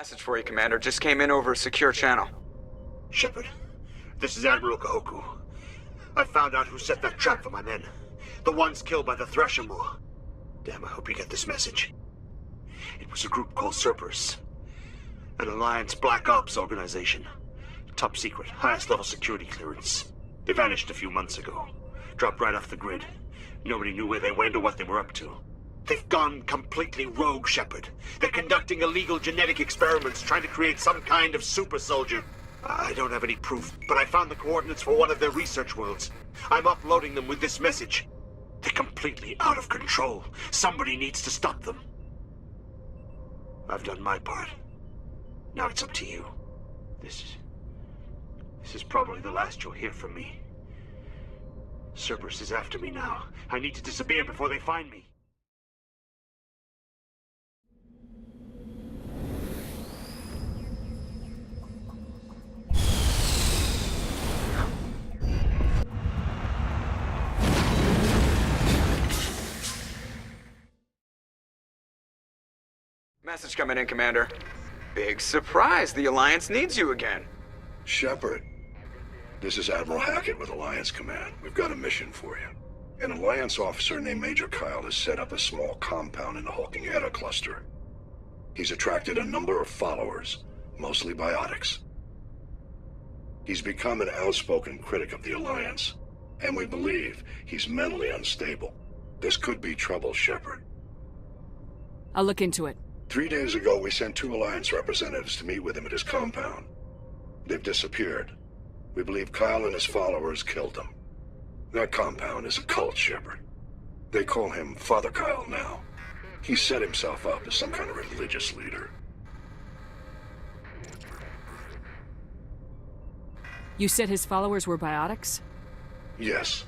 Message for you, Commander. Just came in over a secure channel. Shepard, this is Admiral Kahoku. I found out who set that trap for my men. The ones killed by the Thresher Moor. Damn, I hope you get this message. It was a group called Cerberus. An Alliance Black Ops organization. Top secret, highest level security clearance. They vanished a few months ago. Dropped right off the grid. Nobody knew where they went or what they were up to. They've gone completely rogue, Shepard. They're conducting illegal genetic experiments, trying to create some kind of super soldier. I don't have any proof, but I found the coordinates for one of their research worlds. I'm uploading them with this message. They're completely out of control. Somebody needs to stop them. I've done my part. Now it's up to you. This is probably the last you'll hear from me. Cerberus is after me now. I need to disappear before they find me. Message coming in, Commander. Big surprise, the Alliance needs you again. Shepard, this is Admiral Hackett with Alliance Command. We've got a mission for you. An Alliance officer named Major Kyle has set up a small compound in the Hulking Eta cluster. He's attracted a number of followers, mostly biotics. He's become an outspoken critic of the Alliance, and we believe he's mentally unstable. This could be trouble, Shepard. I'll look into it. 3 days ago, we sent 2 Alliance representatives to meet with him at his compound. They've disappeared. We believe Kyle and his followers killed them. That compound is a cult, Shepard. They call him Father Kyle now. He set himself up as some kind of religious leader. You said his followers were biotics? Yes.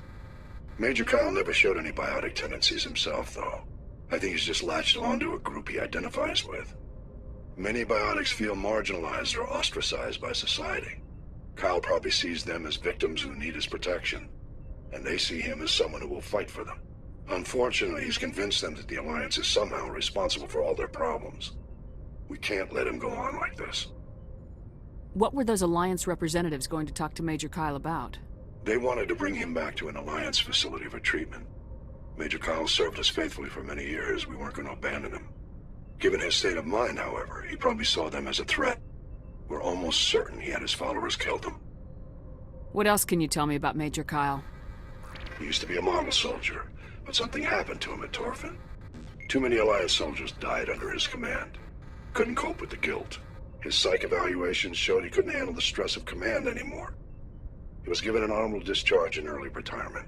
Major Kyle never showed any biotic tendencies himself, though. I think he's just latched onto a group he identifies with. Many biotics feel marginalized or ostracized by society. Kyle probably sees them as victims who need his protection, and they see him as someone who will fight for them. Unfortunately, he's convinced them that the Alliance is somehow responsible for all their problems. We can't let him go on like this. What were those Alliance representatives going to talk to Major Kyle about? They wanted to bring him back to an Alliance facility for treatment. Major Kyle served us faithfully for many years. We weren't going to abandon him. Given his state of mind, however, he probably saw them as a threat. We're almost certain he had his followers killed him. What else can you tell me about Major Kyle? He used to be a model soldier, but something happened to him at Torfin. Too many Alliance soldiers died under his command. Couldn't cope with the guilt. His psych evaluations showed he couldn't handle the stress of command anymore. He was given an honorable discharge in early retirement.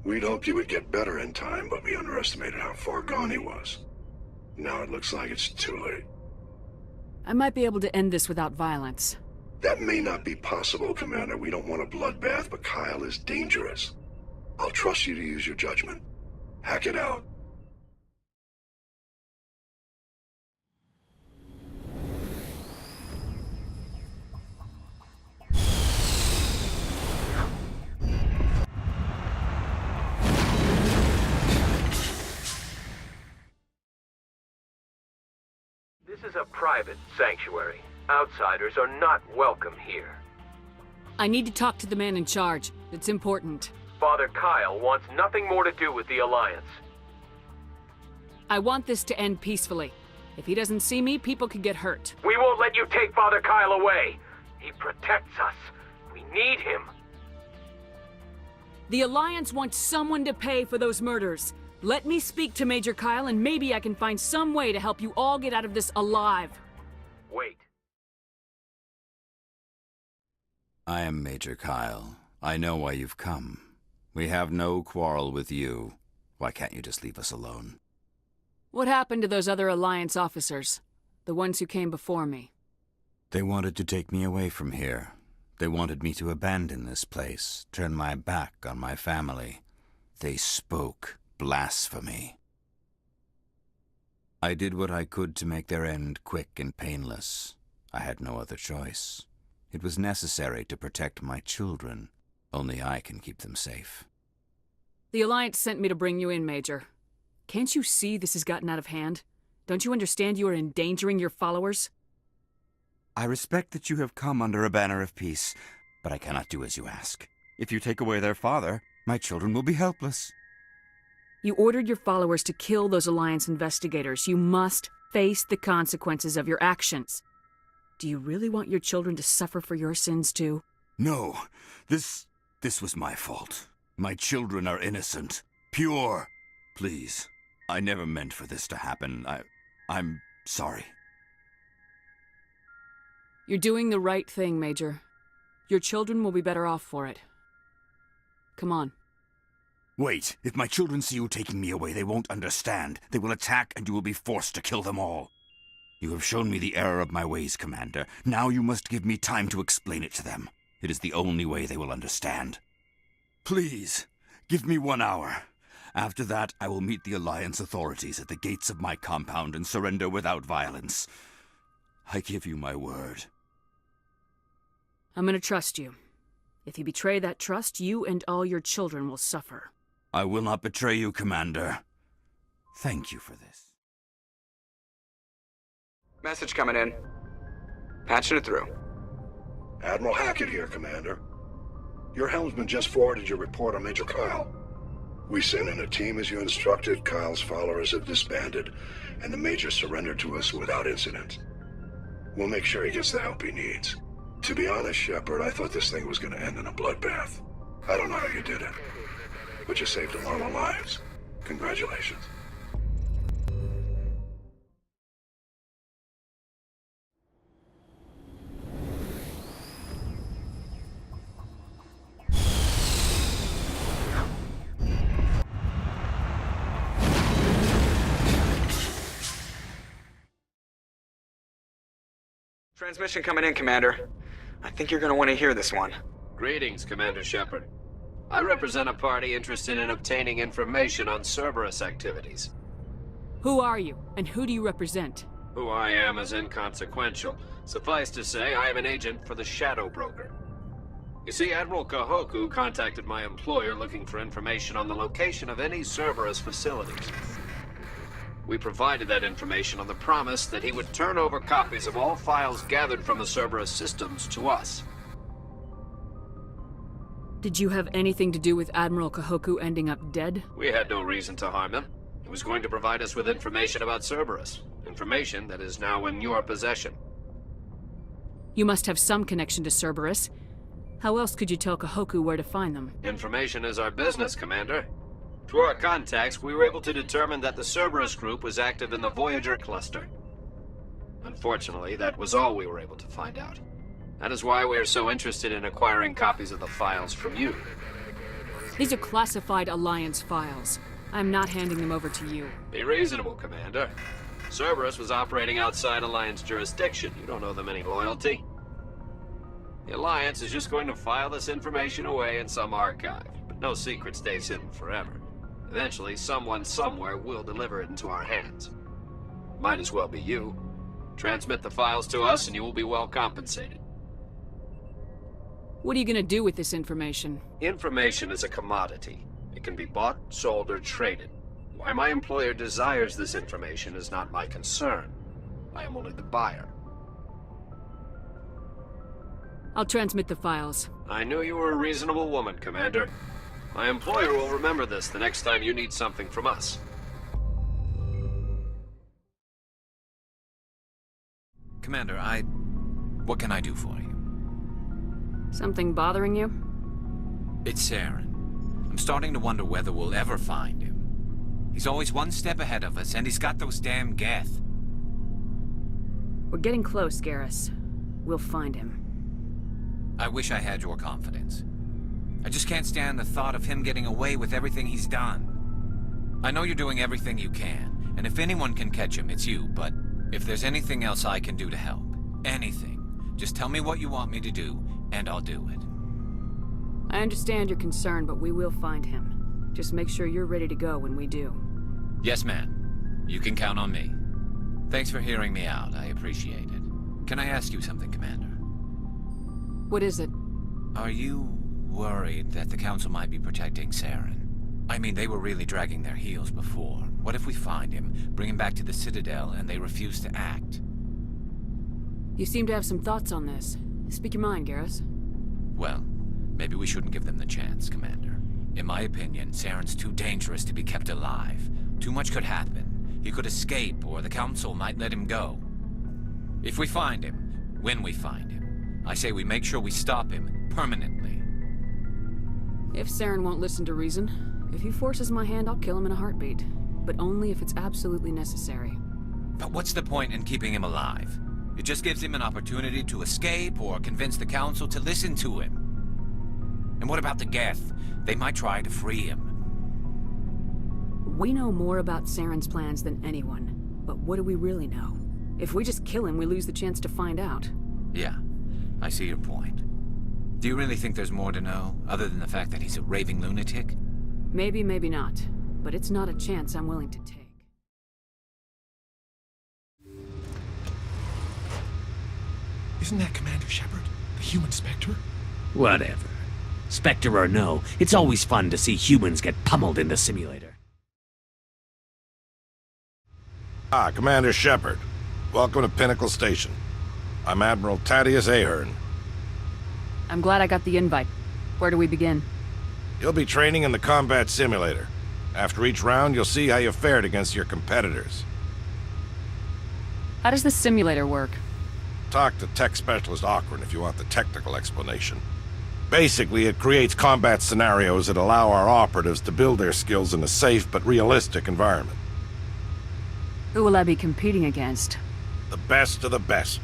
We'd hoped he would get better in time, but we underestimated how far gone he was. Now it looks like it's too late. I might be able to end this without violence. That may not be possible, Commander. We don't want a bloodbath, but Kyle is dangerous. I'll trust you to use your judgment. Hack it out. This is a private sanctuary. Outsiders are not welcome here. I need to talk to the man in charge. It's important. Father Kyle wants nothing more to do with the Alliance. I want this to end peacefully. If he doesn't see me, people could get hurt. We won't let you take Father Kyle away. He protects us. We need him. The Alliance wants someone to pay for those murders. Let me speak to Major Kyle, and maybe I can find some way to help you all get out of this alive. Wait. I am Major Kyle. I know why you've come. We have no quarrel with you. Why can't you just leave us alone? What happened to those other Alliance officers? The ones who came before me? They wanted to take me away from here. They wanted me to abandon this place, turn my back on my family. They spoke blasphemy. I did what I could to make their end quick and painless. I had no other choice. It was necessary to protect my children. Only I can keep them safe. The Alliance sent me to bring you in, Major. Can't you see this has gotten out of hand? Don't you understand you are endangering your followers? I respect that you have come under a banner of peace, but I cannot do as you ask. If you take away their father, my children will be helpless. You ordered your followers to kill those Alliance investigators. You must face the consequences of your actions. Do you really want your children to suffer for your sins too? No, this was my fault. My children are innocent, pure. Please, I never meant for this to happen. I'm sorry. You're doing the right thing, Major. Your children will be better off for it. Come on. Wait, if my children see you taking me away, they won't understand. They will attack and you will be forced to kill them all. You have shown me the error of my ways, Commander. Now you must give me time to explain it to them. It is the only way they will understand. Please, give me 1 hour. After that, I will meet the Alliance authorities at the gates of my compound and surrender without violence. I give you my word. I'm gonna trust you. If you betray that trust, you and all your children will suffer. I will not betray you, Commander. Thank you for this. Message coming in. Patching it through. Admiral Hackett here, Commander. Your helmsman just forwarded your report on Major Kyle. We sent in a team as you instructed, Kyle's followers have disbanded, and the Major surrendered to us without incident. We'll make sure he gets the help he needs. To be honest, Shepard, I thought this thing was going to end in a bloodbath. I don't know how you did it, but you saved a lot of lives. Congratulations. Transmission coming in, Commander. I think you're gonna want to hear this one. Greetings, Commander Shepard. I represent a party interested in obtaining information on Cerberus activities. Who are you, and who do you represent? Who I am is inconsequential. Suffice to say, I am an agent for the Shadow Broker. You see, Admiral Kahoku contacted my employer looking for information on the location of any Cerberus facilities. We provided that information on the promise that he would turn over copies of all files gathered from the Cerberus systems to us. Did you have anything to do with Admiral Kahoku ending up dead? We had no reason to harm him. He was going to provide us with information about Cerberus. Information that is now in your possession. You must have some connection to Cerberus. How else could you tell Kahoku where to find them? Information is our business, Commander. Through our contacts, we were able to determine that the Cerberus group was active in the Voyager cluster. Unfortunately, that was all we were able to find out. That is why we are so interested in acquiring copies of the files from you. These are classified Alliance files. I'm not handing them over to you. Be reasonable, Commander. Cerberus was operating outside Alliance jurisdiction. You don't owe them any loyalty. The Alliance is just going to file this information away in some archive, but no secret stays hidden forever. Eventually, someone somewhere will deliver it into our hands. Might as well be you. Transmit the files to us and you will be well compensated. What are you gonna do with this information? Information is a commodity. It can be bought, sold, or traded. Why my employer desires this information is not my concern. I am only the buyer. I'll transmit the files. I knew you were a reasonable woman, Commander. My employer will remember this the next time you need something from us. Commander, what can I do for you? Something bothering you? It's Saren. I'm starting to wonder whether we'll ever find him. He's always one step ahead of us, and he's got those damn Geth. We're getting close, Garrus. We'll find him. I wish I had your confidence. I just can't stand the thought of him getting away with everything he's done. I know you're doing everything you can, and if anyone can catch him, it's you, but if there's anything else I can do to help, anything, just tell me what you want me to do, and I'll do it. I understand your concern, but we will find him. Just make sure you're ready to go when we do. Yes, ma'am. You can count on me. Thanks for hearing me out. I appreciate it. Can I ask you something, Commander? What is it? Are you worried that the Council might be protecting Saren? I mean, they were really dragging their heels before. What if we find him, bring him back to the Citadel, and they refuse to act? You seem to have some thoughts on this. Speak your mind, Garrus. Well, maybe we shouldn't give them the chance, Commander. In my opinion, Saren's too dangerous to be kept alive. Too much could happen. He could escape, or the Council might let him go. If we find him, when we find him, I say we make sure we stop him permanently. If Saren won't listen to reason, if he forces my hand, I'll kill him in a heartbeat. But only if it's absolutely necessary. But what's the point in keeping him alive? It just gives him an opportunity to escape or convince the Council to listen to him. And what about the Geth? They might try to free him. We know more about Saren's plans than anyone. But what do we really know? If we just kill him, we lose the chance to find out. Yeah, I see your point. Do you really think there's more to know, other than the fact that he's a raving lunatic? Maybe, maybe not. But it's not a chance I'm willing to take. Isn't that Commander Shepard, the human Spectre? Whatever. Spectre or no, it's always fun to see humans get pummeled in the simulator. Commander Shepard. Welcome to Pinnacle Station. I'm Admiral Thaddeus Ahern. I'm glad I got the invite. Where do we begin? You'll be training in the combat simulator. After each round, you'll see how you fared against your competitors. How does the simulator work? Talk to Tech Specialist Ocran if you want the technical explanation. Basically, it creates combat scenarios that allow our operatives to build their skills in a safe but realistic environment. Who will I be competing against? The best of the best.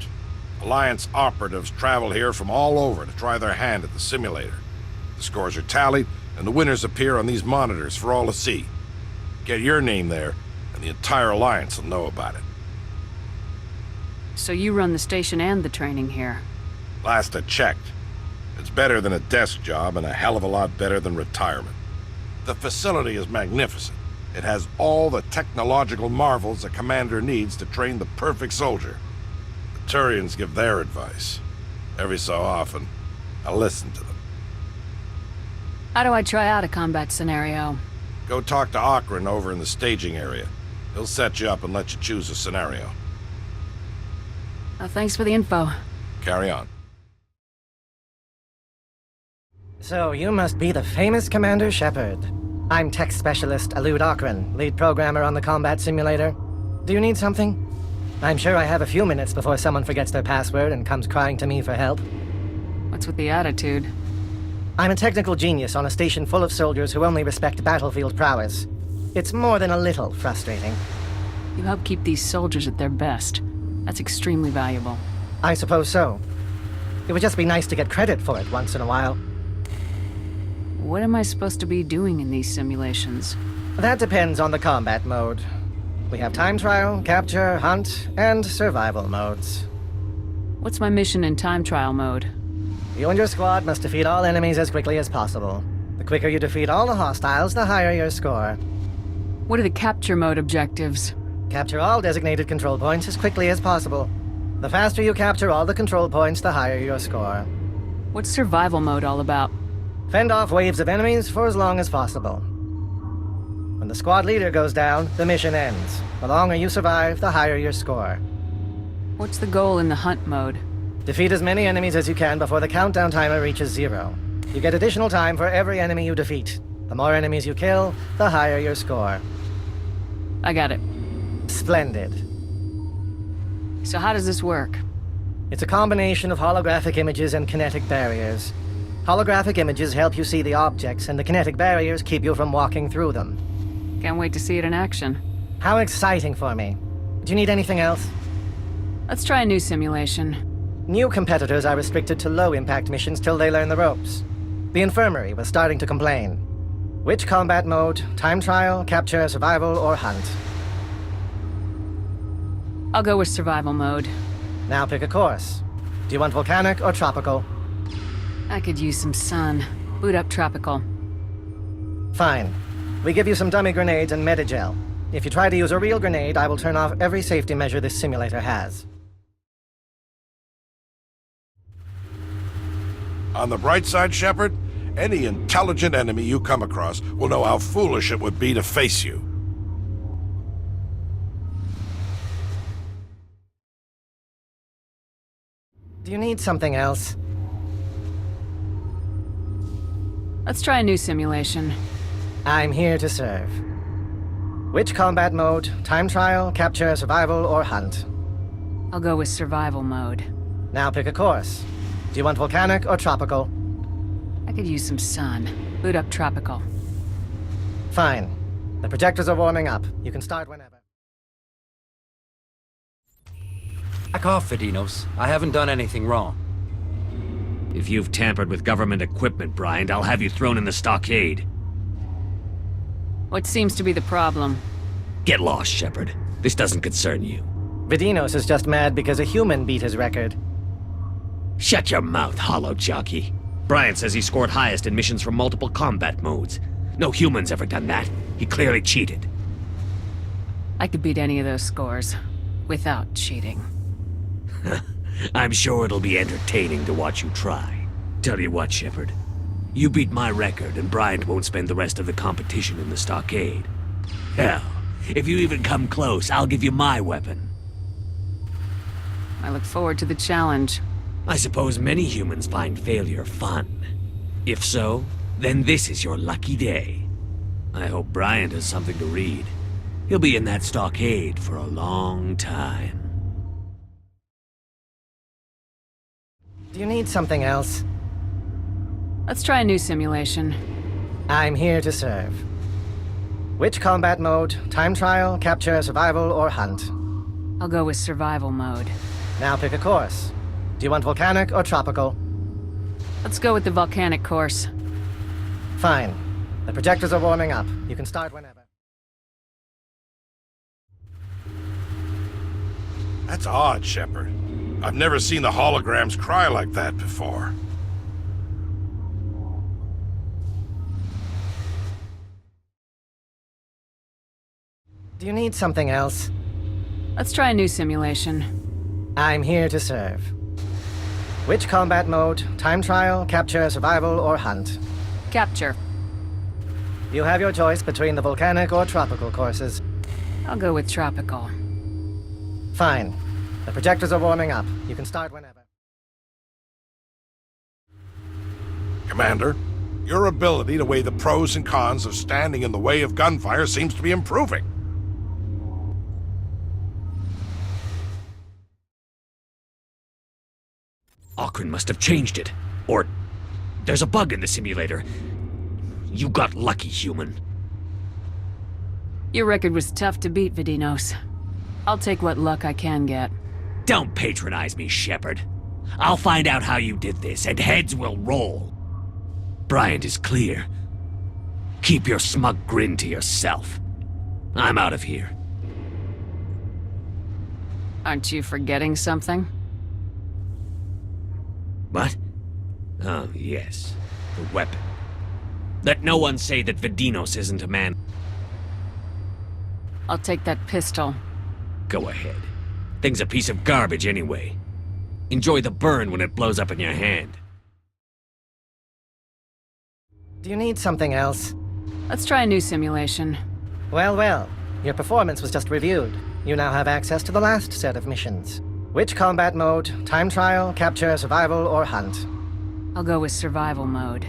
Alliance operatives travel here from all over to try their hand at the simulator. The scores are tallied, and the winners appear on these monitors for all to see. Get your name there, and the entire Alliance will know about it. So you run the station and the training here? Last I checked. It's better than a desk job and a hell of a lot better than retirement. The facility is magnificent. It has all the technological marvels a commander needs to train the perfect soldier. The Turians give their advice. Every so often, I listen to them. How do I try out a combat scenario? Go talk to Ocran over in the staging area. He'll set you up and let you choose a scenario. Thanks for the info. Carry on. So, you must be the famous Commander Shepard. I'm Tech Specialist Alud Ocran, lead programmer on the combat simulator. Do you need something? I'm sure I have a few minutes before someone forgets their password and comes crying to me for help. What's with the attitude? I'm a technical genius on a station full of soldiers who only respect battlefield prowess. It's more than a little frustrating. You help keep these soldiers at their best. That's extremely valuable. I suppose so. It would just be nice to get credit for it once in a while. What am I supposed to be doing in these simulations? That depends on the combat mode. We have time trial, capture, hunt, and survival modes. What's my mission in time trial mode? You and your squad must defeat all enemies as quickly as possible. The quicker you defeat all the hostiles, the higher your score. What are the capture mode objectives? Capture all designated control points as quickly as possible. The faster you capture all the control points, the higher your score. What's survival mode all about? Fend off waves of enemies for as long as possible. When the squad leader goes down, the mission ends. The longer you survive, the higher your score. What's the goal in the hunt mode? Defeat as many enemies as you can before the countdown timer reaches 0. You get additional time for every enemy you defeat. The more enemies you kill, the higher your score. I got it. Splendid. So how does this work? It's a combination of holographic images and kinetic barriers. Holographic images help you see the objects, and the kinetic barriers keep you from walking through them. Can't wait to see it in action. How exciting for me. Do you need anything else? Let's try a new simulation. New competitors are restricted to low-impact missions till they learn the ropes. The infirmary was starting to complain. Which combat mode? Time trial, capture, survival, or hunt? I'll go with survival mode. Now pick a course. Do you want volcanic or tropical? I could use some sun. Boot up tropical. Fine. We give you some dummy grenades and metagel. If you try to use a real grenade, I will turn off every safety measure this simulator has. On the bright side, Shepard, any intelligent enemy you come across will know how foolish it would be to face you. Do you need something else? Let's try a new simulation. I'm here to serve. Which combat mode? Time trial, capture, survival, or hunt? I'll go with survival mode. Now pick a course. Do you want volcanic or tropical? I could use some sun. Boot up tropical. Fine. The projectors are warming up. You can start whenever. Back off, Vidinos. I haven't done anything wrong. If you've tampered with government equipment, Bryant, I'll have you thrown in the stockade. What seems to be the problem? Get lost, Shepard. This doesn't concern you. Vidinos is just mad because a human beat his record. Shut your mouth, hollow jockey. Bryant says he scored highest in missions from multiple combat modes. No human's ever done that. He clearly cheated. I could beat any of those scores. Without cheating. I'm sure it'll be entertaining to watch you try. Tell you what, Shepard. You beat my record, and Bryant won't spend the rest of the competition in the stockade. Hell, if you even come close, I'll give you my weapon. I look forward to the challenge. I suppose many humans find failure fun. If so, then this is your lucky day. I hope Bryant has something to read. He'll be in that stockade for a long time. Do you need something else? Let's try a new simulation. I'm here to serve. Which combat mode? Time trial, capture, survival, or hunt? I'll go with survival mode. Now pick a course. Do you want volcanic or tropical? Let's go with the volcanic course. Fine. The projectors are warming up. You can start whenever. That's odd, Shepard. I've never seen the holograms cry like that before. Do you need something else? Let's try a new simulation. I'm here to serve. Which combat mode? Time trial, capture, survival, or hunt? Capture. You have your choice between the volcanic or tropical courses. I'll go with tropical. Fine. The projectors are warming up. You can start whenever. Commander, your ability to weigh the pros and cons of standing in the way of gunfire seems to be improving. Auckrin must have changed it. Or there's a bug in the simulator. You got lucky, human. Your record was tough to beat, Vidinos. I'll take what luck I can get. Don't patronize me, Shepard. I'll find out how you did this, and heads will roll. Bryant is clear. Keep your smug grin to yourself. I'm out of here. Aren't you forgetting something? What? Oh, yes. The weapon. Let no one say that Vidinos isn't a man. I'll take that pistol. Go ahead. Thing's a piece of garbage anyway. Enjoy the burn when it blows up in your hand. Do you need something else? Let's try a new simulation. Well, well. Your performance was just reviewed. You now have access to the last set of missions. Which combat mode? Time trial, capture, survival, or hunt? I'll go with survival mode.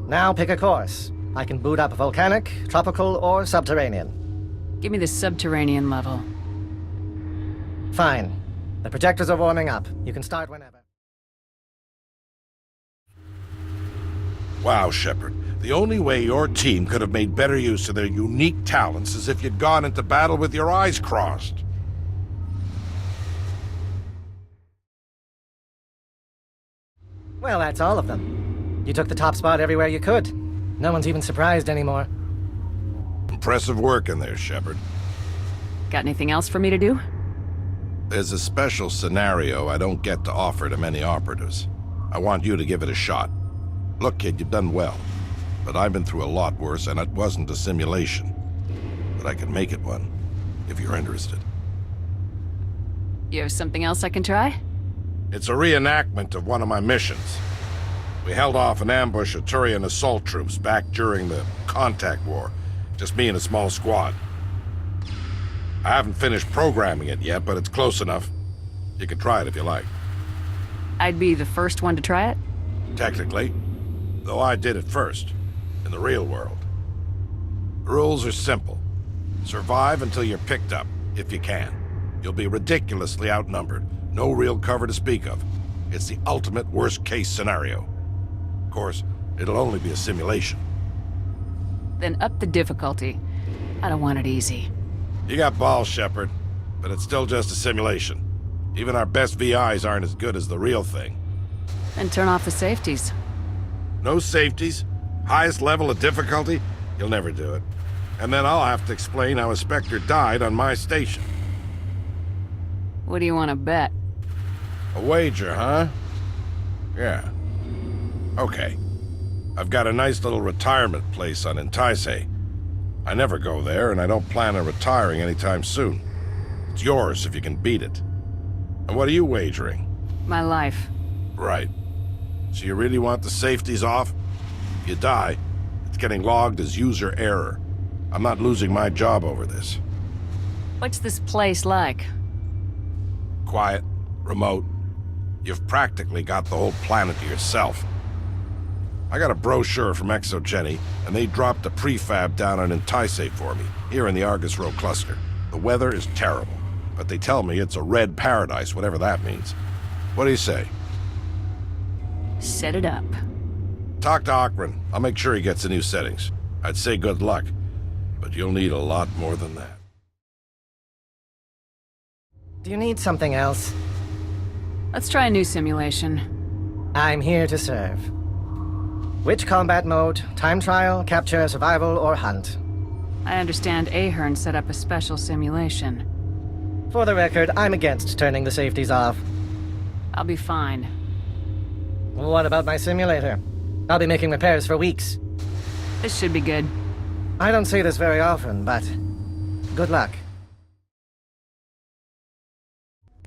Now pick a course. I can boot up volcanic, tropical, or subterranean. Give me the subterranean level. Fine. The projectors are warming up. You can start whenever. Wow, Shepard. The only way your team could have made better use of their unique talents is if you'd gone into battle with your eyes crossed. Well, that's all of them. You took the top spot everywhere you could. No one's even surprised anymore. Impressive work in there, Shepard. Got anything else for me to do? There's a special scenario I don't get to offer to many operatives. I want you to give it a shot. Look, kid, you've done well. But I've been through a lot worse, and it wasn't a simulation. But I can make it one, if you're interested. You have something else I can try? It's a reenactment of one of my missions. We held off an ambush of Turian assault troops back during the Contact War. Just me and a small squad. I haven't finished programming it yet, but it's close enough. You can try it if you like. I'd be the first one to try it? Technically, though I did it first, in the real world. The rules are simple. Survive until you're picked up, if you can. You'll be ridiculously outnumbered. No real cover to speak of. It's the ultimate worst-case scenario. Of course, it'll only be a simulation. Then up the difficulty. I don't want it easy. You got balls, Shepard, but it's still just a simulation. Even our best VIs aren't as good as the real thing. Then turn off the safeties. No safeties? Highest level of difficulty? You'll never do it. And then I'll have to explain how a Spectre died on my station. What do you want to bet? A wager, huh? Yeah. Okay. I've got a nice little retirement place on Entice. I never go there, and I don't plan on retiring anytime soon. It's yours if you can beat it. And what are you wagering? My life. Right. So you really want the safeties off? If you die, it's getting logged as user error. I'm not losing my job over this. What's this place like? Quiet, remote. You've practically got the whole planet to yourself. I got a brochure from Exogeny, and they dropped a prefab down on Entice for me, here in the Argus Row cluster. The weather is terrible, but they tell me it's a red paradise, whatever that means. What do you say? Set it up. Talk to Akron. I'll make sure he gets the new settings. I'd say good luck, but you'll need a lot more than that. Do you need something else? Let's try a new simulation. I'm here to serve. Which combat mode? Time trial, capture, survival, or hunt? I understand Ahern set up a special simulation. For the record, I'm against turning the safeties off. I'll be fine. What about my simulator? I'll be making repairs for weeks. This should be good. I don't say this very often, but good luck.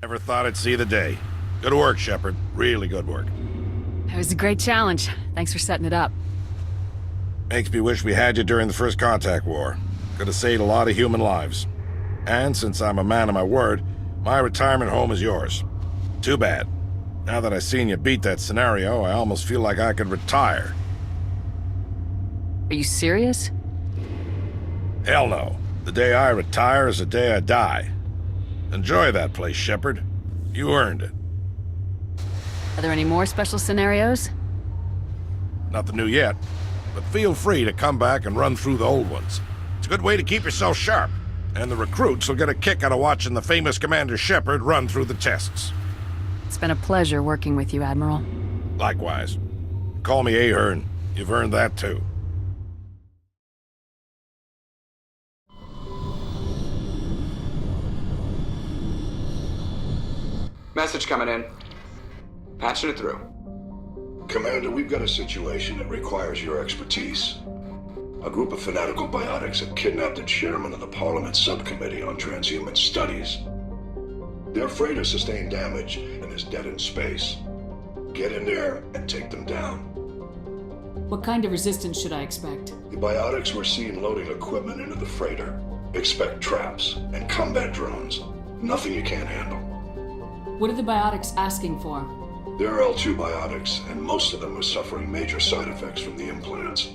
Never thought I'd see the day. Good work, Shepard. Really good work. It was a great challenge. Thanks for setting it up. Makes me wish we had you during the First Contact War. Could have saved a lot of human lives. And since I'm a man of my word, my retirement home is yours. Too bad. Now that I've seen you beat that scenario, I almost feel like I could retire. Are you serious? Hell no. The day I retire is the day I die. Enjoy that place, Shepard. You earned it. Are there any more special scenarios? Nothing new yet, but feel free to come back and run through the old ones. It's a good way to keep yourself sharp, and the recruits will get a kick out of watching the famous Commander Shepard run through the tests. It's been a pleasure working with you, Admiral. Likewise. Call me Ahern. You've earned that too. Message coming in. Patching it through. Commander, we've got a situation that requires your expertise. A group of fanatical biotics have kidnapped the chairman of the Parliament Subcommittee on Transhuman Studies. Their freighter sustained damage and is dead in space. Get in there and take them down. What kind of resistance should I expect? The biotics were seen loading equipment into the freighter. Expect traps and combat drones. Nothing you can't handle. What are the biotics asking for? There are L2 biotics, and most of them are suffering major side effects from the implants.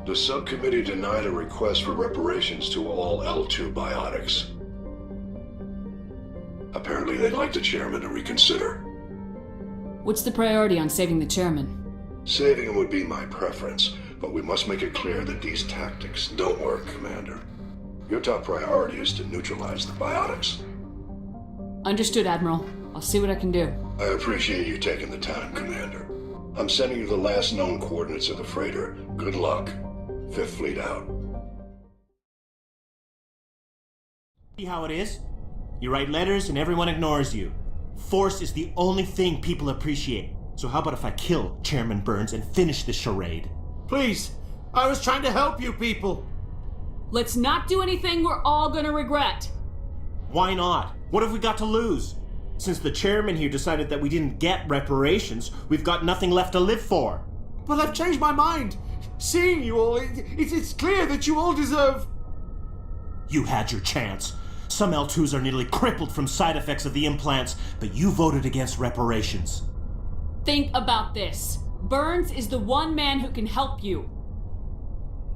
The subcommittee denied a request for reparations to all L2 biotics. Apparently they'd like the chairman to reconsider. What's the priority on saving the chairman? Saving him would be my preference, but we must make it clear that these tactics don't work, Commander. Your top priority is to neutralize the biotics. Understood, Admiral. I'll see what I can do. I appreciate you taking the time, Commander. I'm sending you the last known coordinates of the freighter. Good luck. Fifth Fleet out. See how it is? You write letters and everyone ignores you. Force is the only thing people appreciate. So how about if I kill Chairman Burns and finish this charade? Please, I was trying to help you people. Let's not do anything we're all gonna regret. Why not? What have we got to lose? Since the chairman here decided that we didn't get reparations, we've got nothing left to live for. But I've changed my mind. Seeing you all, it's clear that you all deserve... You had your chance. Some L2s are nearly crippled from side effects of the implants, but you voted against reparations. think about this. Burns is the one man who can help you.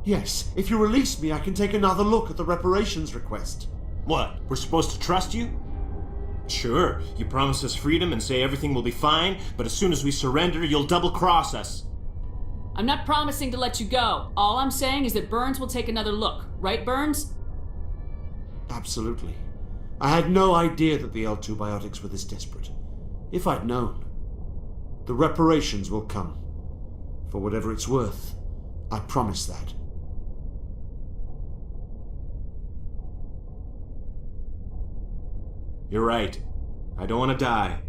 Yes, if you release me, I can take another look at the reparations request. What? We're supposed to trust you? Sure, you promise us freedom and say everything will be fine, but as soon as we surrender, you'll double-cross us. I'm not promising to let you go. All I'm saying is that Burns will take another look. Right, Burns? Absolutely. I had no idea that the L2 biotics were this desperate. If I'd known. The reparations will come. For whatever it's worth. I promise that. You're right. I don't want to die.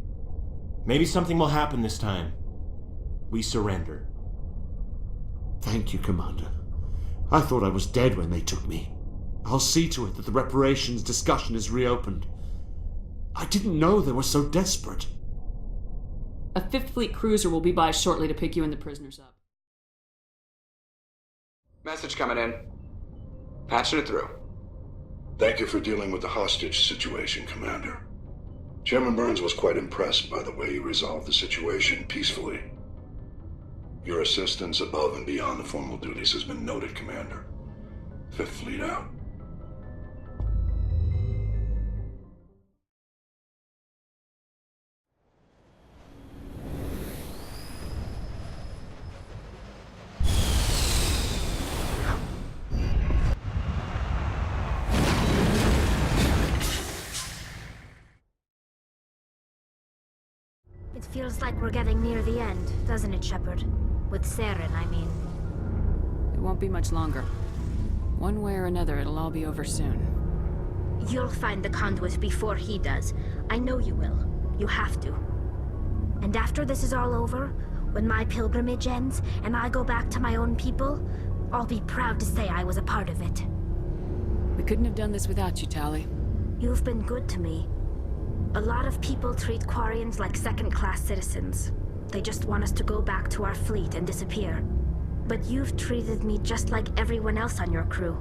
Maybe something will happen this time. We surrender. Thank you, Commander. I thought I was dead when they took me. I'll see to it that the reparations discussion is reopened. I didn't know they were so desperate. A 5th Fleet cruiser will be by shortly to pick you and the prisoners up. Message coming in. Patching it through. Thank you for dealing with the hostage situation, Commander. Chairman Burns was quite impressed by the way you resolved the situation peacefully. Your assistance above and beyond the formal duties has been noted, Commander. 5th Fleet out. It feels like we're getting near the end, doesn't it, Shepard? With Saren, I mean. It won't be much longer. One way or another, it'll all be over soon. You'll find the conduit before he does. I know you will. You have to. And after this is all over, when my pilgrimage ends, and I go back to my own people, I'll be proud to say I was a part of it. We couldn't have done this without you, Tali. You've been good to me. A lot of people treat Quarians like second-class citizens. They just want us to go back to our fleet and disappear. But you've treated me just like everyone else on your crew.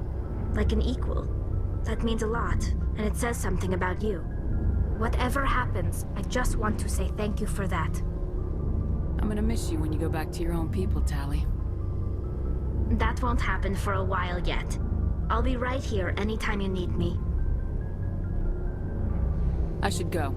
Like an equal. That means a lot, and it says something about you. Whatever happens, I just want to say thank you for that. I'm gonna miss you when you go back to your own people, Tali. That won't happen for a while yet. I'll be right here anytime you need me. I should go.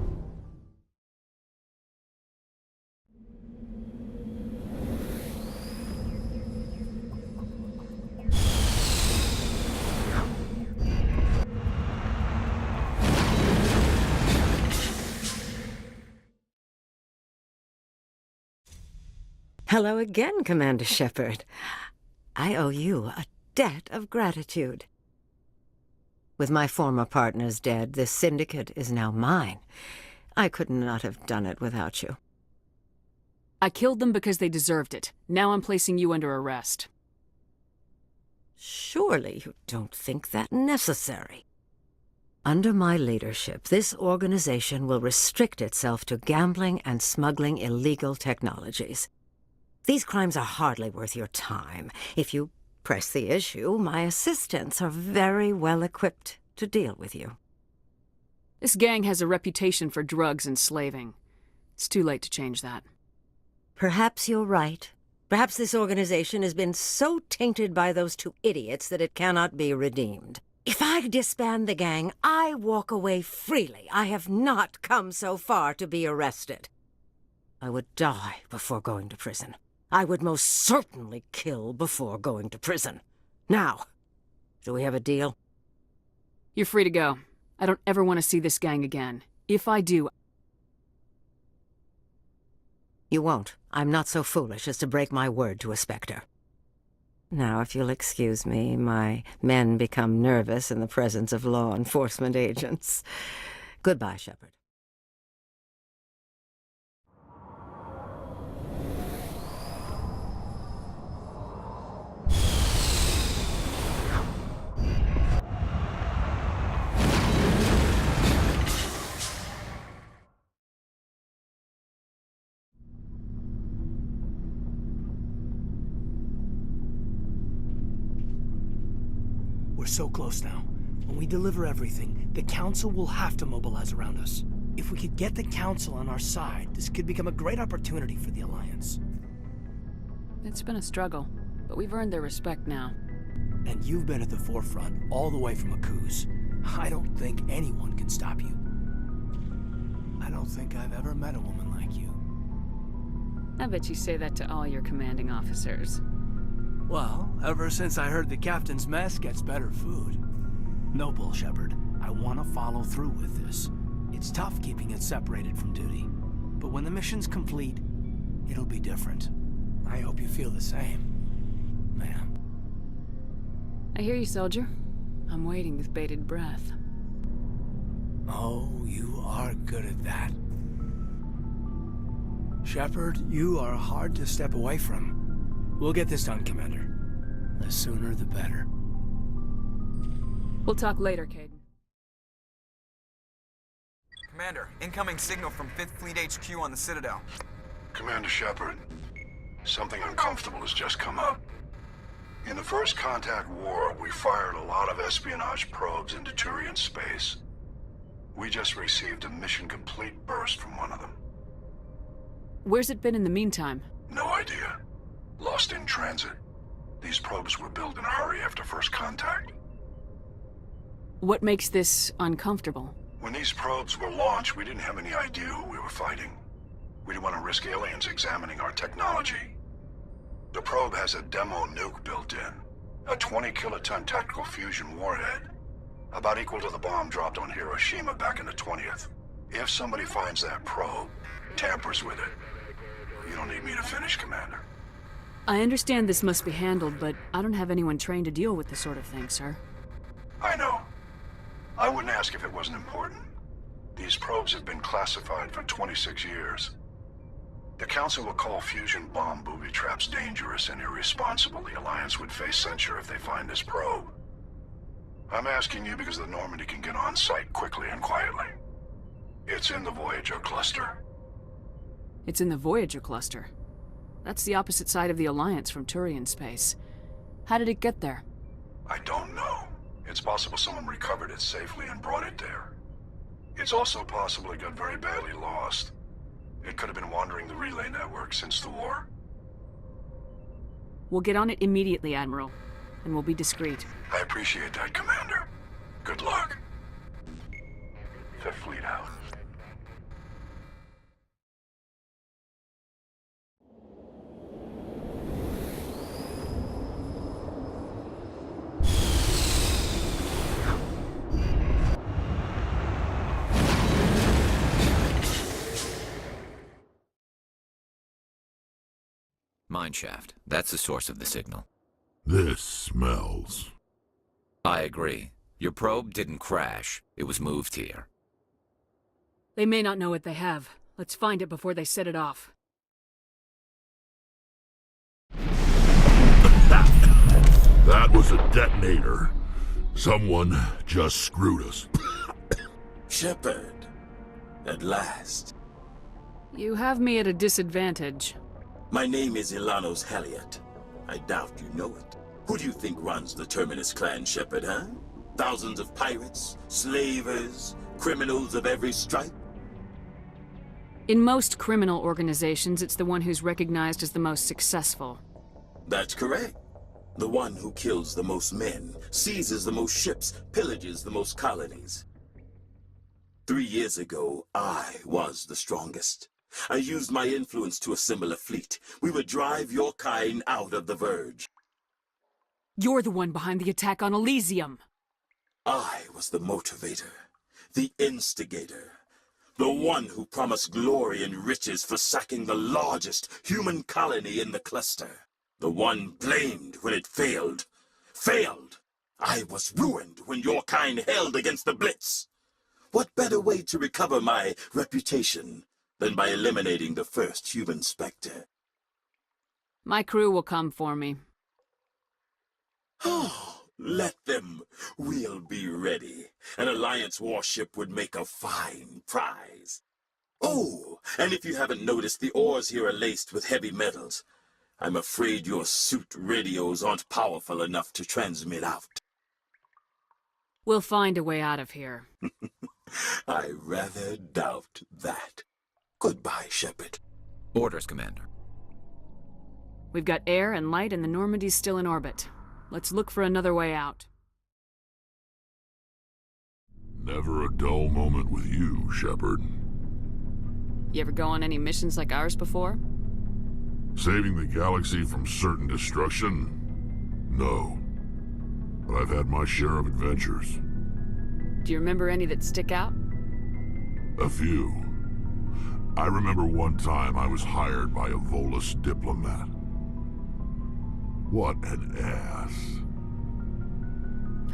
Hello again, Commander Shepard. I owe you a debt of gratitude. With my former partners dead, this syndicate is now mine. I could not have done it without you. I killed them because they deserved it. Now I'm placing you under arrest. Surely you don't think that necessary. Under my leadership, this organization will restrict itself to gambling and smuggling illegal technologies. These crimes are hardly worth your time. If you press the issue, my assistants are very well equipped to deal with you. This gang has a reputation for drugs and slaving. It's too late to change that. Perhaps you're right. Perhaps this organization has been so tainted by those two idiots that it cannot be redeemed. If I disband the gang, I walk away freely. I have not come so far to be arrested. I would die before going to prison. I would most certainly kill before going to prison. Now, do we have a deal? You're free to go. I don't ever want to see this gang again. If I do... You won't. I'm not so foolish as to break my word to a Spectre. Now, if you'll excuse me, my men become nervous in the presence of law enforcement agents. Goodbye, Shepard. We're so close now. When we deliver everything, the Council will have to mobilize around us. If we could get the Council on our side, this could become a great opportunity for the Alliance. It's been a struggle, but we've earned their respect now. And you've been at the forefront all the way from Akuz. I don't think anyone can stop you. I don't think I've ever met a woman like you. I bet you say that to all your commanding officers. Well, ever since I heard the captain's mess gets better food. No bull, Shepard. I want to follow through with this. It's tough keeping it separated from duty. But when the mission's complete, it'll be different. I hope you feel the same, ma'am. I hear you, soldier. I'm waiting with bated breath. Oh, you are good at that. Shepard, you are hard to step away from. We'll get this done, Commander. The sooner the better. We'll talk later, Caden. Commander, incoming signal from 5th Fleet HQ on the Citadel. Commander Shepard, something uncomfortable has just come up. In the First Contact War, we fired a lot of espionage probes into Turian space. We just received a mission-complete burst from one of them. Where's it been in the meantime? No idea. Lost in transit. These probes were built in a hurry after First Contact. What makes this uncomfortable? When these probes were launched, we didn't have any idea who we were fighting. We didn't want to risk aliens examining our technology. The probe has a demo nuke built in. A 20-kiloton tactical fusion warhead. About equal to the bomb dropped on Hiroshima back in the 20th. If somebody finds that probe, tampers with it, you don't need me to finish, Commander. I understand this must be handled, but I don't have anyone trained to deal with this sort of thing, sir. I know. I wouldn't ask if it wasn't important. These probes have been classified for 26 years. The Council will call fusion bomb booby traps dangerous and irresponsible. The Alliance would face censure if they find this probe. I'm asking you because the Normandy can get on site quickly and quietly. It's in the Voyager cluster. It's in the Voyager cluster. That's the opposite side of the Alliance from Turian space. How did it get there? I don't know. It's possible someone recovered it safely and brought it there. It's also possible it got very badly lost. It could have been wandering the relay network since the war. We'll get on it immediately, Admiral. And we'll be discreet. I appreciate that, Commander. Good luck. Fifth Fleet out. Mineshaft. That's the source of the signal. This smells. I agree. Your probe didn't crash. It was moved here. They may not know what they have. Let's find it before they set it off. That was a detonator. Someone just screwed us. Shepard. At last. You have me at a disadvantage. My name is Ilanos Halliot. I doubt you know it. Who do you think runs the Terminus clan, Shepard, huh? Thousands of pirates, slavers, criminals of every stripe? In most criminal organizations, it's the one who's recognized as the most successful. That's correct. The one who kills the most men, seizes the most ships, pillages the most colonies. 3 years ago, I was the strongest. I used my influence to assemble a fleet. We would drive your kind out of the Verge. You're the one behind the attack on Elysium. I was the motivator, the instigator, the one who promised glory and riches for sacking the largest human colony in the cluster. The one blamed when it failed. Failed! I was ruined when your kind held against the Blitz. What better way to recover my reputation than by eliminating the first human Spectre? My crew will come for me. Oh, let them. We'll be ready. An Alliance warship would make a fine prize. Oh, and if you haven't noticed, the ores here are laced with heavy metals. I'm afraid your suit radios aren't powerful enough to transmit out. We'll find a way out of here. I rather doubt that. Goodbye, Shepard. Orders, Commander. We've got air and light, and the Normandy's still in orbit. Let's look for another way out. Never a dull moment with you, Shepard. You ever go on any missions like ours before? Saving the galaxy from certain destruction? No. But I've had my share of adventures. Do you remember any that stick out? A few. I remember one time I was hired by a Volus diplomat. What an ass.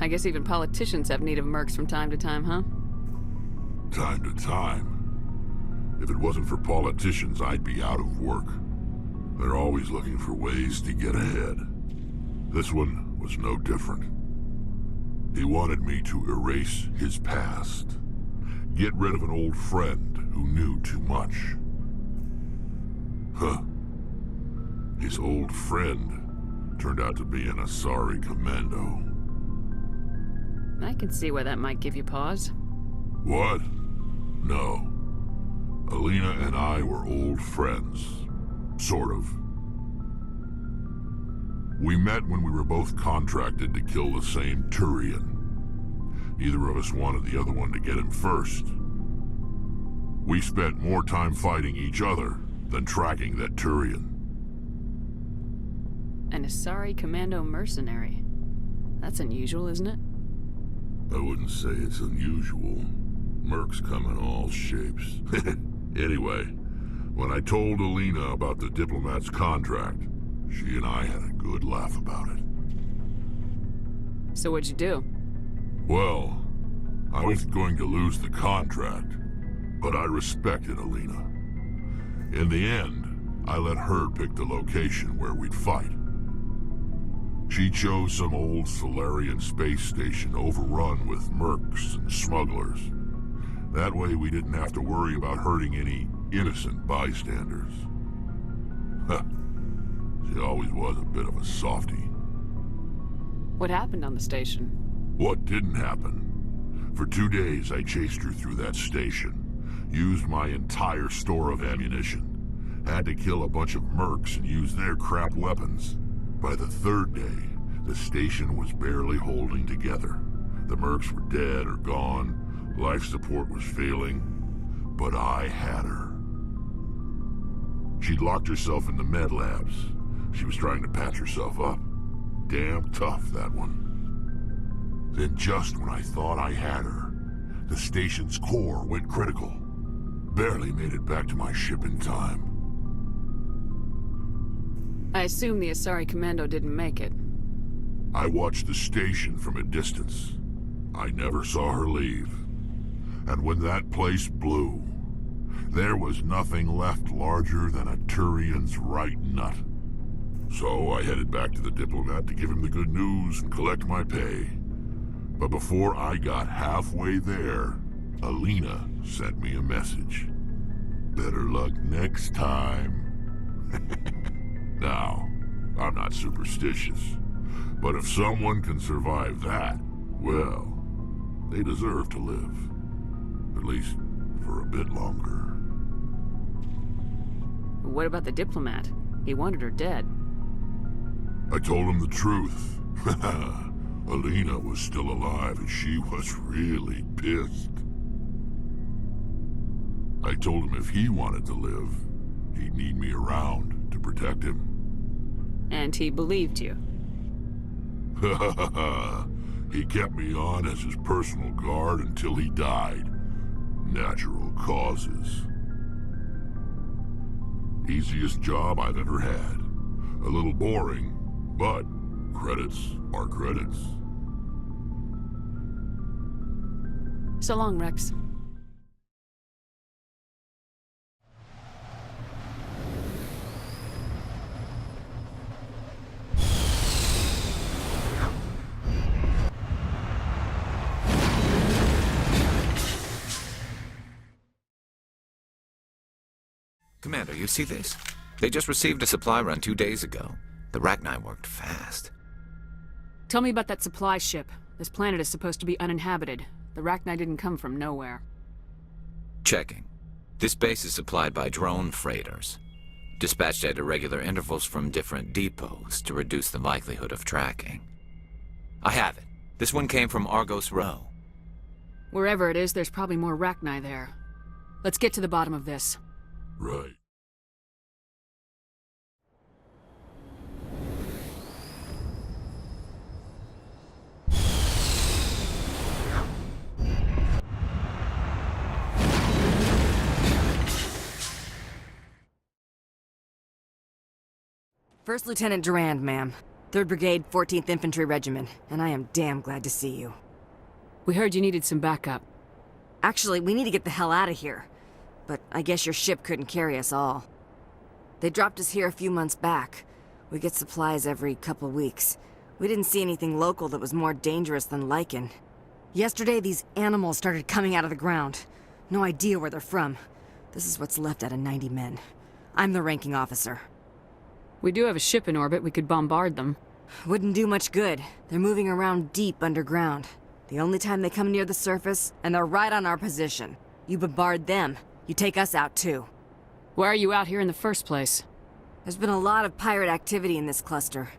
I guess even politicians have need of mercs from time to time, huh? Time to time. If it wasn't for politicians, I'd be out of work. They're always looking for ways to get ahead. This one was no different. He wanted me to erase his past. Get rid of an old friend who knew too much. Huh. His old friend turned out to be an Asari commando. I can see why that might give you pause. What? No. Alina and I were old friends. Sort of. We met when we were both contracted to kill the same Turian. Neither of us wanted the other one to get him first. We spent more time fighting each other than tracking that Turian. An Asari commando mercenary. That's unusual, isn't it? I wouldn't say it's unusual. Mercs come in all shapes. Anyway, when I told Alina about the diplomat's contract, she and I had a good laugh about it. So what'd you do? Well, I was going to lose the contract, but I respected Alina. In the end, I let her pick the location where we'd fight. She chose some old Solarian space station overrun with mercs and smugglers. That way we didn't have to worry about hurting any innocent bystanders. She always was a bit of a softie. What happened on the station? What didn't happen? For 2 days I chased her through that station. Used my entire store of ammunition. Had to kill a bunch of mercs and use their crap weapons. By the 3rd day, the station was barely holding together. The mercs were dead or gone. Life support was failing. But I had her. She'd locked herself in the med labs. She was trying to patch herself up. Damn tough, that one. Then just when I thought I had her, the station's core went critical. Barely made it back to my ship in time. I assume the Asari commando didn't make it. I watched the station from a distance. I never saw her leave. And when that place blew, there was nothing left larger than a Turian's right nut. So I headed back to the diplomat to give him the good news and collect my pay. But before I got halfway there, Alina sent me a message. Better luck next time. Now, I'm not superstitious, but if someone can survive that, well, they deserve to live. At least for a bit longer. What about the diplomat? He wanted her dead. I told him the truth. Alina was still alive and she was really pissed. I told him if he wanted to live, he'd need me around to protect him. And he believed you. He kept me on as his personal guard until he died. Natural causes. Easiest job I've ever had. A little boring, but credits are credits. So long, Rex. Commander, you see this? They just received a supply run 2 days ago. The Rachni worked fast. Tell me about that supply ship. This planet is supposed to be uninhabited. The Rachni didn't come from nowhere. Checking. This base is supplied by drone freighters, dispatched at irregular intervals from different depots to reduce the likelihood of tracking. I have it. This one came from Argos Row. Wherever it is, there's probably more Rachni there. Let's get to the bottom of this. Right. First Lieutenant Durand, ma'am. 3rd Brigade, 14th Infantry Regiment, and I am damn glad to see you. We heard you needed some backup. Actually, we need to get the hell out of here. But I guess your ship couldn't carry us all. They dropped us here a few months back. We get supplies every couple weeks. We didn't see anything local that was more dangerous than lichen. Yesterday, these animals started coming out of the ground. No idea where they're from. This is what's left out of 90 men. I'm the ranking officer. We do have a ship in orbit. We could bombard them. Wouldn't do much good. They're moving around deep underground. The only time they come near the surface, and they're right on our position. You bombard them, you take us out too. Why are you out here in the first place? There's been a lot of pirate activity in this cluster.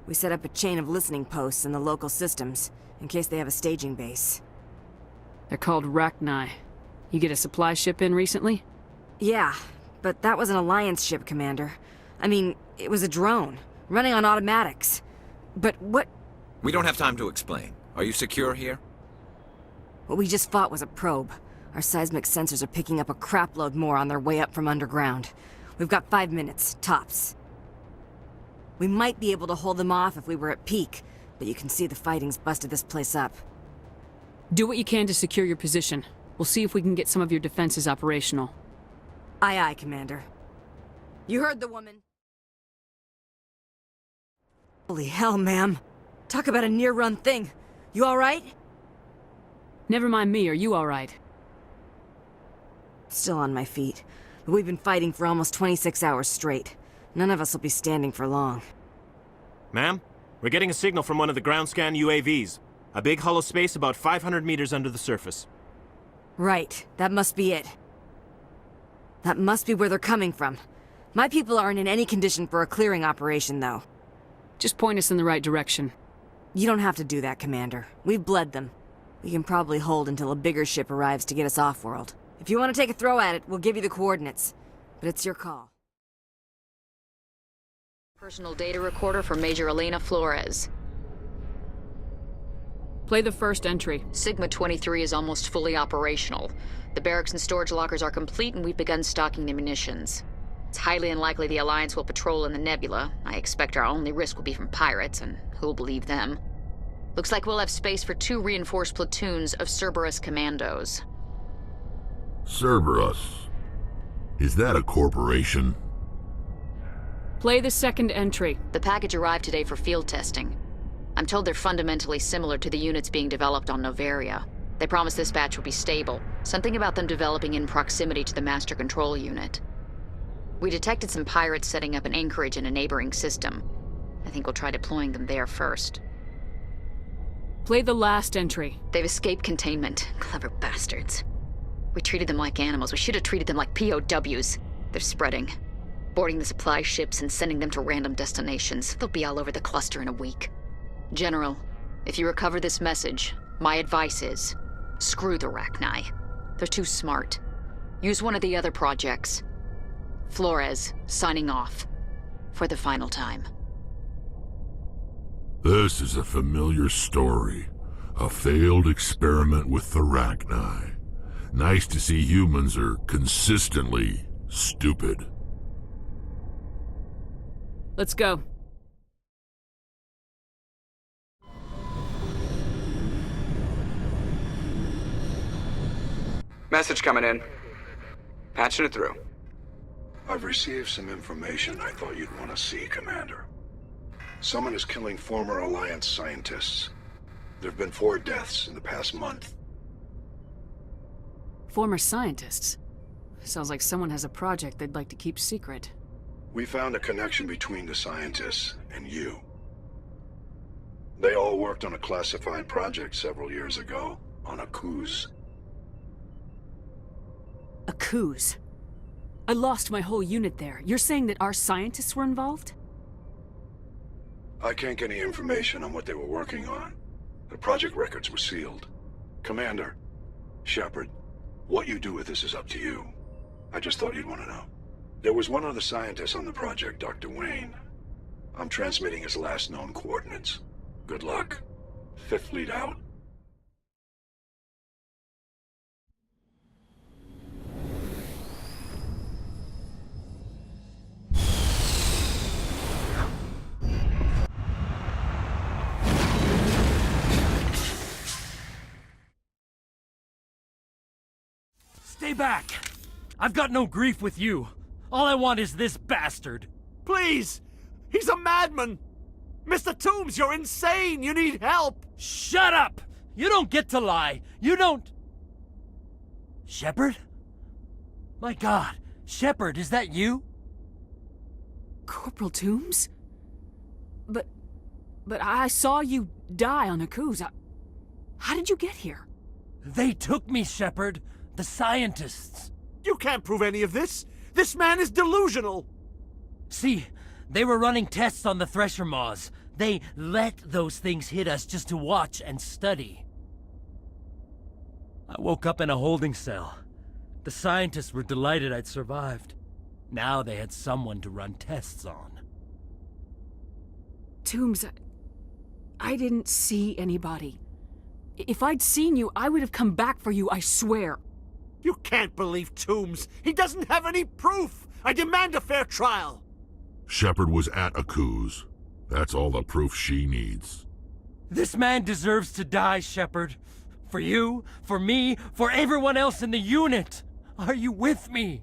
We set up a chain of listening posts in the local systems, in case they have a staging base. They're called Rachni. You get a supply ship in recently? Yeah, but that was an Alliance ship, Commander. I mean, it was a drone, running on automatics. But what... We don't have time to explain. Are you secure here? What we just fought was a probe. Our seismic sensors are picking up a crapload more on their way up from underground. We've got 5 minutes, tops. We might be able to hold them off if we were at peak, but you can see the fighting's busted this place up. Do what you can to secure your position. We'll see if we can get some of your defenses operational. Aye, aye, Commander. You heard the woman. Holy hell, ma'am. Talk about a near-run thing. You alright? Never mind me, are you alright? Still on my feet. But we've been fighting for almost 26 hours straight. None of us will be standing for long. Ma'am, we're getting a signal from one of the ground scan UAVs. A big hollow space about 500 meters under the surface. Right. That must be it. That must be where they're coming from. My people aren't in any condition for a clearing operation, though. Just point us in the right direction. You don't have to do that, Commander. We've bled them. We can probably hold until a bigger ship arrives to get us off-world. If you want to take a throw at it, we'll give you the coordinates. But it's your call. Personal data recorder for Major Elena Flores. Play the first entry. Sigma 23 is almost fully operational. The barracks and storage lockers are complete, and we've begun stocking the munitions. It's highly unlikely the Alliance will patrol in the nebula. I expect our only risk will be from pirates, and who'll believe them? Looks like we'll have space for 2 reinforced platoons of Cerberus commandos. Cerberus? Is that a corporation? Play the second entry. The package arrived today for field testing. I'm told they're fundamentally similar to the units being developed on Noveria. They promise this batch will be stable. Something about them developing in proximity to the master control unit. We detected some pirates setting up an anchorage in a neighboring system. I think we'll try deploying them there first. Play the last entry. They've escaped containment. Clever bastards. We treated them like animals. We should have treated them like POWs. They're spreading. Boarding the supply ships and sending them to random destinations. They'll be all over the cluster in a week. General, if you recover this message, my advice is, screw the Rachni. They're too smart. Use one of the other projects. Flores, signing off. For the final time. This is a familiar story. A failed experiment with the Rachni. Nice to see humans are consistently stupid. Let's go. Message coming in. Patching it through. I've received some information I thought you'd want to see, Commander. Someone is killing former Alliance scientists. There have been 4 deaths in the past month. Former scientists? Sounds like someone has a project they'd like to keep secret. We found a connection between the scientists and you. They all worked on a classified project several years ago, on a cruise. A cruise? I lost my whole unit there. You're saying that our scientists were involved? I can't get any information on what they were working on. The project records were sealed. Commander, Shepard, what you do with this is up to you. I just thought you'd want to know. There was one other scientist on the project, Dr. Wayne. I'm transmitting his last known coordinates. Good luck. Fifth Fleet out. Stay back! I've got no grief with you. All I want is this bastard. Please! He's a madman! Mr. Toombs, you're insane! You need help! Shut up! You don't get to lie. You don't... Shepard? My God, Shepard, is that you? Corporal Toombs? But I saw you die on a cruise. How did you get here? They took me, Shepard. The scientists. You can't prove any of this! This man is delusional! See, they were running tests on the Thresher Maws. They let those things hit us just to watch and study. I woke up in a holding cell. The scientists were delighted I'd survived. Now they had someone to run tests on. Toombs, I didn't see anybody. If I'd seen you, I would have come back for you, I swear. You can't believe Toombs! He doesn't have any proof! I demand a fair trial! Shepard was at a cruise. That's all the proof she needs. This man deserves to die, Shepard. For you, for me, for everyone else in the unit. Are you with me?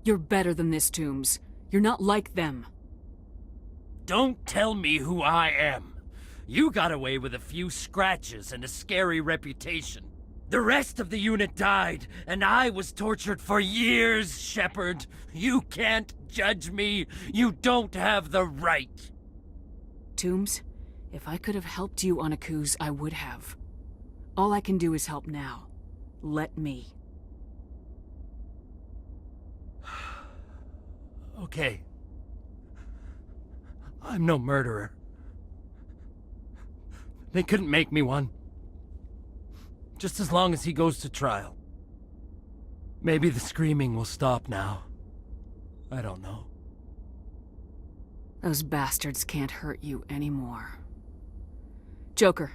You're better than this, Toombs. You're not like them. Don't tell me who I am. You got away with a few scratches and a scary reputation. The rest of the unit died, and I was tortured for years, Shepard. You can't judge me. You don't have the right. Toombs, if I could have helped you on a cruise, I would have. All I can do is help now. Let me. Okay. I'm no murderer. They couldn't make me one. Just as long as he goes to trial. Maybe the screaming will stop now. I don't know. Those bastards can't hurt you anymore. Joker,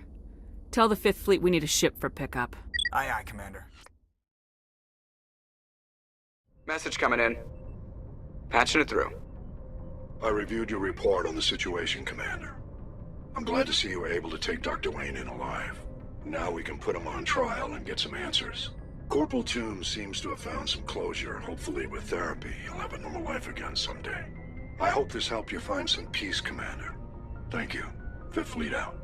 tell the Fifth Fleet we need a ship for pickup. Aye, aye, Commander. Message coming in. Patching it through. I reviewed your report on the situation, Commander. I'm glad to see you were able to take Dr. Wayne in alive. Now we can put him on trial and get some answers. Corporal Toombs seems to have found some closure. Hopefully with therapy, he'll have a normal life again someday. I hope this helped you find some peace, Commander. Thank you. Fifth Fleet out.